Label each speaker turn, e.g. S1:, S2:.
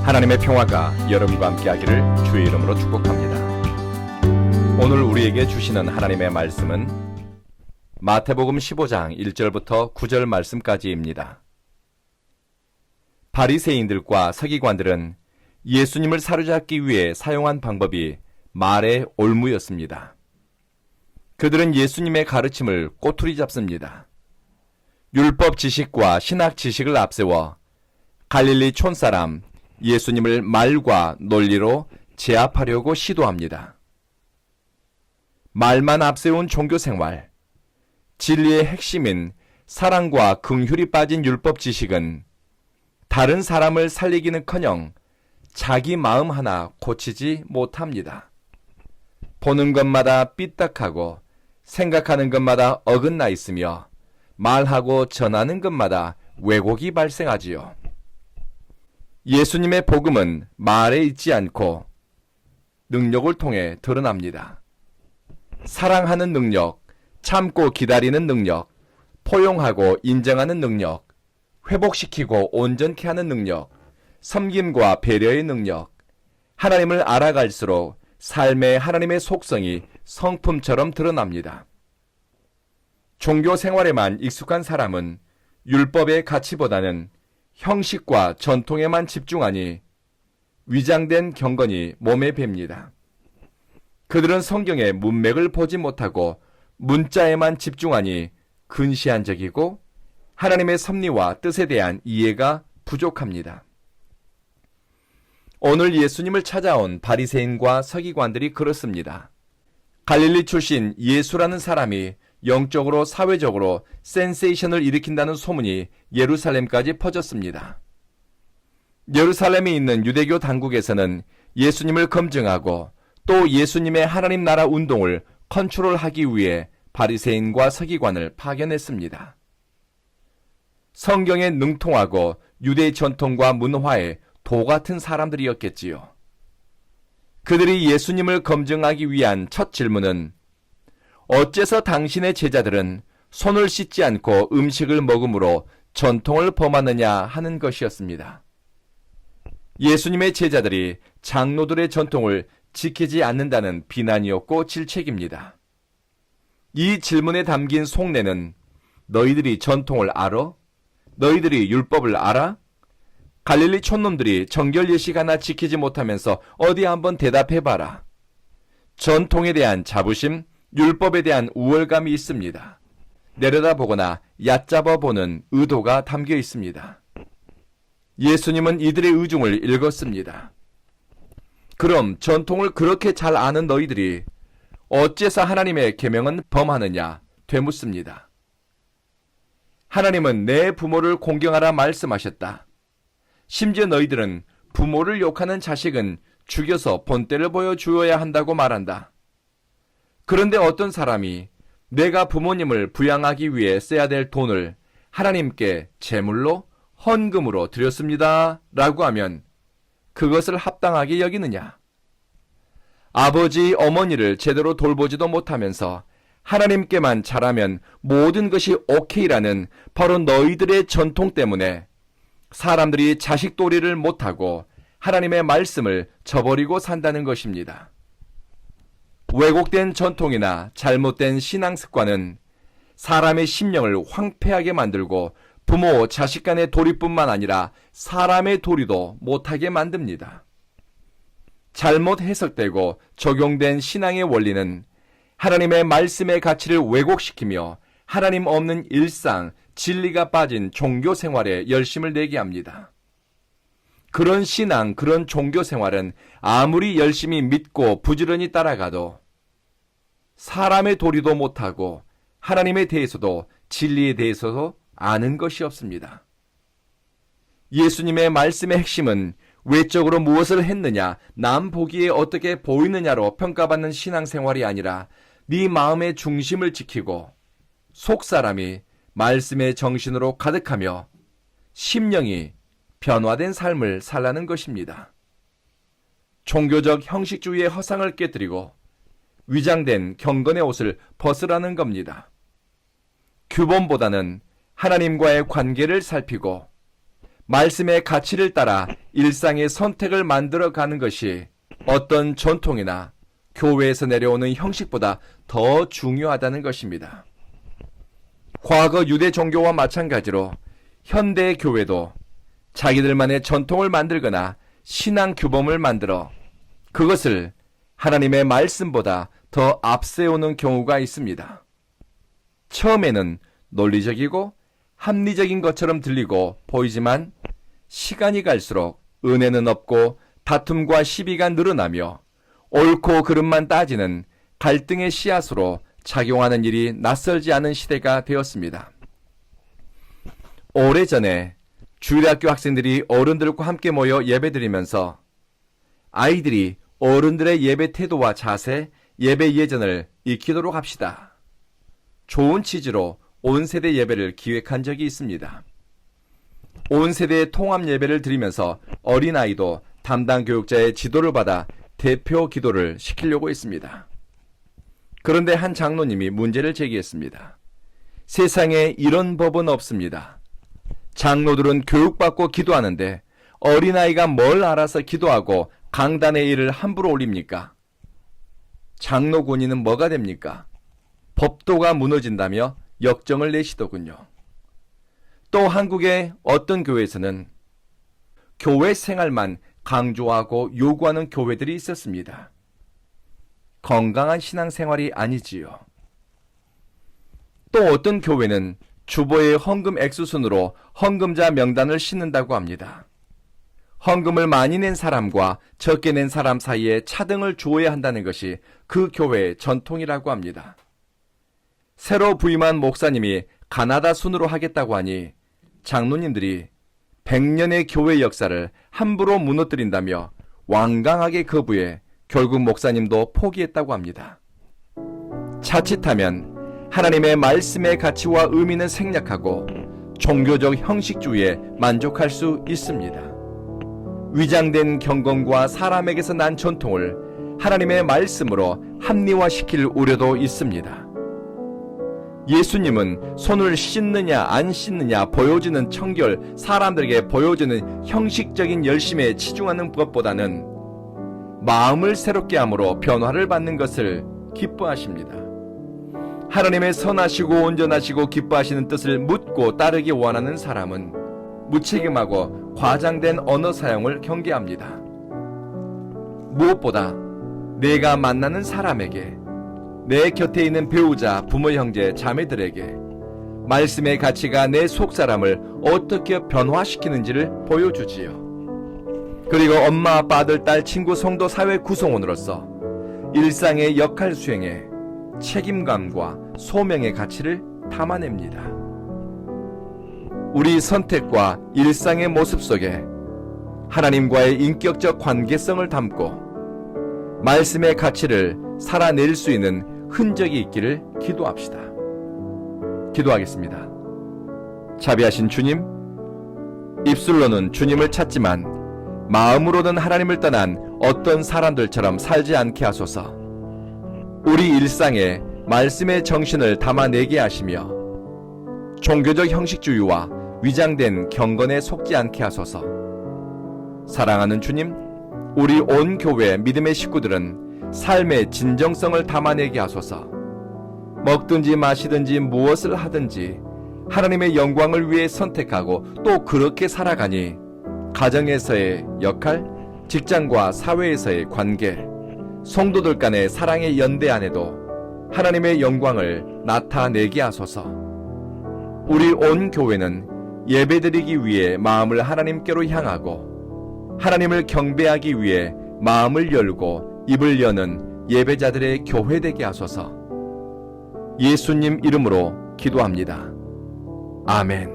S1: 하나님의 평화가 여러분과 함께하기를 주의 이름으로 축복합니다. 오늘 우리에게 주시는 하나님의 말씀은 마태복음 15장 1절부터 9절 말씀까지입니다. 바리새인들과 서기관들은 예수님을 사로잡기 위해 사용한 방법이 말의 올무였습니다. 그들은 예수님의 가르침을 꼬투리 잡습니다. 율법 지식과 신학 지식을 앞세워 갈릴리 촌사람 예수님을 말과 논리로 제압하려고 시도합니다. 말만 앞세운 종교생활, 진리의 핵심인 사랑과 긍휼이 빠진 율법 지식은 다른 사람을 살리기는커녕 자기 마음 하나 고치지 못합니다. 보는 것마다 삐딱하고 생각하는 것마다 어긋나 있으며 말하고 전하는 것마다 왜곡이 발생하지요. 예수님의 복음은 말에 있지 않고 능력을 통해 드러납니다. 사랑하는 능력, 참고 기다리는 능력, 포용하고 인정하는 능력, 회복시키고 온전케 하는 능력, 섬김과 배려의 능력, 하나님을 알아갈수록 삶의 하나님의 속성이 성품처럼 드러납니다. 종교 생활에만 익숙한 사람은 율법의 가치보다는 형식과 전통에만 집중하니 위장된 경건이 몸에 붑니다. 그들은 성경의 문맥을 보지 못하고 문자에만 집중하니 근시안적이고 하나님의 섭리와 뜻에 대한 이해가 부족합니다. 오늘 예수님을 찾아온 바리새인과 서기관들이 그렇습니다. 갈릴리 출신 예수라는 사람이 영적으로 사회적으로 센세이션을 일으킨다는 소문이 예루살렘까지 퍼졌습니다. 예루살렘에 있는 유대교 당국에서는 예수님을 검증하고 또 예수님의 하나님 나라 운동을 컨트롤하기 위해 바리새인과 서기관을 파견했습니다. 성경에 능통하고 유대 전통과 문화에 도 같은 사람들이었겠지요. 그들이 예수님을 검증하기 위한 첫 질문은 어째서 당신의 제자들은 손을 씻지 않고 음식을 먹음으로 전통을 범하느냐 하는 것이었습니다. 예수님의 제자들이 장로들의 전통을 지키지 않는다는 비난이었고 질책입니다. 이 질문에 담긴 속내는 너희들이 전통을 알아? 너희들이 율법을 알아? 갈릴리 촌놈들이 정결 예식 하나 지키지 못하면서 어디 한번 대답해봐라. 전통에 대한 자부심, 율법에 대한 우월감이 있습니다. 내려다보거나 얕잡아보는 의도가 담겨 있습니다. 예수님은 이들의 의중을 읽었습니다. 그럼 전통을 그렇게 잘 아는 너희들이 어째서 하나님의 계명은 범하느냐 되묻습니다. 하나님은 내 부모를 공경하라 말씀하셨다. 심지어 너희들은 부모를 욕하는 자식은 죽여서 본때를 보여주어야 한다고 말한다. 그런데 어떤 사람이 내가 부모님을 부양하기 위해 써야 될 돈을 하나님께 제물로 헌금으로 드렸습니다 라고 하면 그것을 합당하게 여기느냐? 아버지, 어머니를 제대로 돌보지도 못하면서 하나님께만 잘하면 모든 것이 오케이라는 바로 너희들의 전통 때문에 사람들이 자식도리를 못하고 하나님의 말씀을 저버리고 산다는 것입니다. 왜곡된 전통이나 잘못된 신앙 습관은 사람의 심령을 황폐하게 만들고 부모, 자식 간의 도리뿐만 아니라 사람의 도리도 못하게 만듭니다. 잘못 해석되고 적용된 신앙의 원리는 하나님의 말씀의 가치를 왜곡시키며 하나님 없는 일상, 진리가 빠진 종교 생활에 열심을 내게 합니다. 그런 신앙, 그런 종교 생활은 아무리 열심히 믿고 부지런히 따라가도 사람의 도리도 못하고 하나님에 대해서도 진리에 대해서도 아는 것이 없습니다. 예수님의 말씀의 핵심은 외적으로 무엇을 했느냐, 남 보기에 어떻게 보이느냐로 평가받는 신앙생활이 아니라 네 마음의 중심을 지키고 속사람이 말씀의 정신으로 가득하며 심령이 변화된 삶을 살라는 것입니다. 종교적 형식주의의 허상을 깨뜨리고 위장된 경건의 옷을 벗으라는 겁니다. 규범보다는 하나님과의 관계를 살피고 말씀의 가치를 따라 일상의 선택을 만들어 가는 것이 어떤 전통이나 교회에서 내려오는 형식보다 더 중요하다는 것입니다. 과거 유대 종교와 마찬가지로 현대 교회도 자기들만의 전통을 만들거나 신앙 규범을 만들어 그것을 하나님의 말씀보다 더 앞세우는 경우가 있습니다. 처음에는 논리적이고 합리적인 것처럼 들리고 보이지만 시간이 갈수록 은혜는 없고 다툼과 시비가 늘어나며 옳고 그름만 따지는 갈등의 씨앗으로 작용하는 일이 낯설지 않은 시대가 되었습니다. 오래전에 주일학교 학생들이 어른들과 함께 모여 예배드리면서 아이들이 어른들의 예배 태도와 자세, 예배 예전을 익히도록 합시다. 좋은 취지로 온 세대 예배를 기획한 적이 있습니다. 온 세대의 통합 예배를 드리면서 어린아이도 담당 교육자의 지도를 받아 대표 기도를 시키려고 했습니다. 그런데 한 장로님이 문제를 제기했습니다. 세상에 이런 법은 없습니다. 장로들은 교육받고 기도하는데 어린아이가 뭘 알아서 기도하고 강단의 일을 함부로 올립니까? 장로 권위는 뭐가 됩니까? 법도가 무너진다며 역정을 내시더군요. 또 한국의 어떤 교회에서는 교회 생활만 강조하고 요구하는 교회들이 있었습니다. 건강한 신앙생활이 아니지요. 또 어떤 교회는 주보의 헌금 액수순으로 헌금자 명단을 싣는다고 합니다. 헌금을 많이 낸 사람과 적게 낸 사람 사이에 차등을 주어야 한다는 것이 그 교회의 전통이라고 합니다. 새로 부임한 목사님이 가나다 순으로 하겠다고 하니 장로님들이 100년의 교회 역사를 함부로 무너뜨린다며 완강하게 거부해 결국 목사님도 포기했다고 합니다. 자칫하면 하나님의 말씀의 가치와 의미는 생략하고 종교적 형식주의에 만족할 수 있습니다. 위장된 경건과 사람에게서 난 전통을 하나님의 말씀으로 합리화시킬 우려도 있습니다. 예수님은 손을 씻느냐 안 씻느냐 보여주는 청결, 사람들에게 보여주는 형식적인 열심에 치중하는 것보다는 마음을 새롭게 함으로 변화를 받는 것을 기뻐하십니다. 하나님의 선하시고 온전하시고 기뻐하시는 뜻을 묻고 따르기 원하는 사람은 무책임하고 과장된 언어 사용을 경계합니다. 무엇보다 내가 만나는 사람에게, 내 곁에 있는 배우자, 부모, 형제, 자매들에게 말씀의 가치가 내 속사람을 어떻게 변화시키는지를 보여주지요. 그리고 엄마, 아빠, 아들, 딸, 친구, 성도, 사회 구성원으로서 일상의 역할 수행에 책임감과 소명의 가치를 담아냅니다. 우리 선택과 일상의 모습 속에 하나님과의 인격적 관계성을 담고 말씀의 가치를 살아낼 수 있는 흔적이 있기를 기도합시다. 기도하겠습니다. 자비하신 주님, 입술로는 주님을 찾지만 마음으로는 하나님을 떠난 어떤 사람들처럼 살지 않게 하소서. 우리 일상에 말씀의 정신을 담아내게 하시며 종교적 형식주의와 위장된 경건에 속지 않게 하소서. 사랑하는 주님, 우리 온 교회 믿음의 식구들은 삶의 진정성을 담아내게 하소서. 먹든지 마시든지 무엇을 하든지 하나님의 영광을 위해 선택하고 또 그렇게 살아가니 가정에서의 역할, 직장과 사회에서의 관계, 성도들 간의 사랑의 연대 안에도 하나님의 영광을 나타내게 하소서. 우리 온 교회는 예배드리기 위해 마음을 하나님께로 향하고 하나님을 경배하기 위해 마음을 열고 입을 여는 예배자들의 교회 되게 하소서. 예수님 이름으로 기도합니다. 아멘.